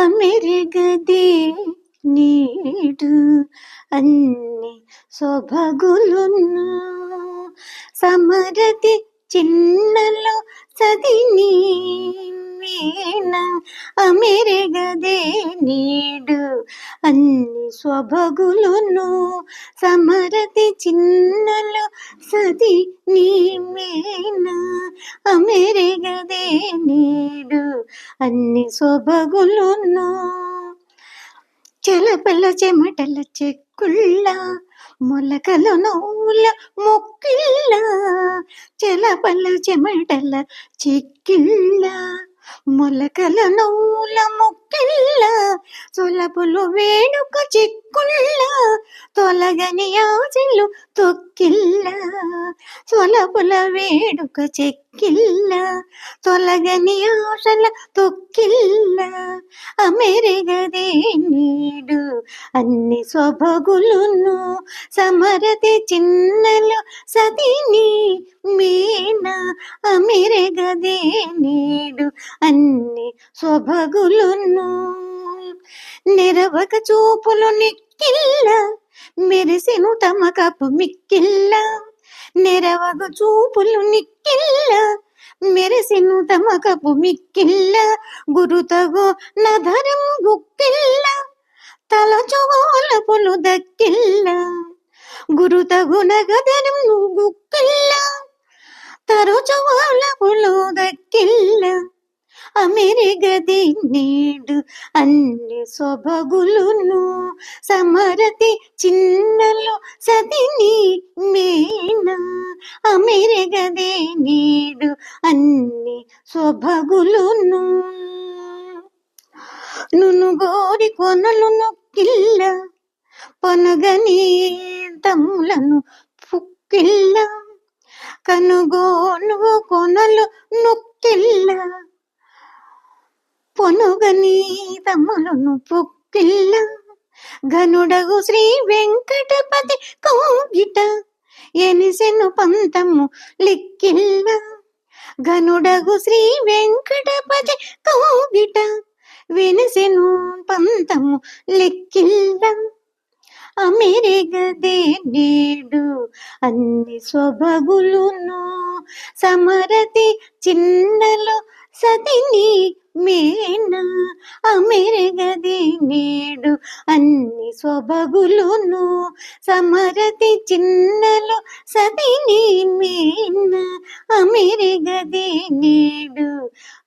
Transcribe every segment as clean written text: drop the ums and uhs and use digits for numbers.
అమెరిగదే నీడు అన్ని సొబగులును సమరతి చిన్నలో సదిని మీన అమెరిగదే నీడు అన్ని సొబగులును సమరతి చిన్నలో సది నీ మీన అమెరిగదే నీడు అన్ని సొబగులును చెలపల చెమటల చెక్కుళ్ళ మొలకల నవ్వుల మొక్కిళ్ళ చెలపల చెమటల చెక్కిళ్ళ మొలకల నవ్వుల మొక్కిళ్ళ సొలపులు వేడుక చిక్కుళ్ళ తొలగని ఆశలు తొక్కిళ్ళ సొలపుల వేడుక చెక్కిళ్ళ తొలగని ఆశల తొక్కిళ్ళ అమెరిగదే నీడు అన్ని సొబగులును సమరతి చిన్నలు సదిని మీన అమెరిగదే నీడు అన్ని సొబగులును నిరవక చూపులు నిక్కిళ్ళ మెరిసెను తమకపు మిక్కిళ్ళ నిరవక చూపులు నిక్కిళ్ళ మెరిసెను తమకపు మిక్కిళ్ళ గురుతగు నధరం గుక్కిళ్ళ తలచోలపులు దక్కిళ్ళ గురుతగు నగదరం గుక్కిళ్ళ తరుచోలపులు దక్కిళ్ళ అమెరిగదే నీడు అన్ని సొబగులును సమరతి చిన్నలో సదిని మీన అమెరిగదే నీడు అన్ని సొబగులును నునుగోరి కొనలు నొక్కిళ్ళ పొనగని తమ్ములను పుక్కిళ్ళ కనుగోను కొనలు నొక్కిళ్ళ పొనుగని తమ్ములను పుక్కిళ్ళ ఘనుడగు శ్రీ వెంకటపతి కౌగిట ఎనిసెను పంతము లిక్కిళ్ళ ఘనుడగు శ్రీ వెంకటపతి కౌగిట వెనిసెను పంతము లెక్కిళ్ళ అమెరిగదే నీడు అన్ని సొబగులును సమరతి చిన్నలో సదిని మీన అమెరిగదే నీడు అన్ని సొబగులును సమరతి చిన్నలో సదిని మీన అమెరిగదే నీడు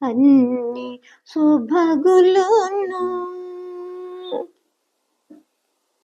అన్ని సొబగులును.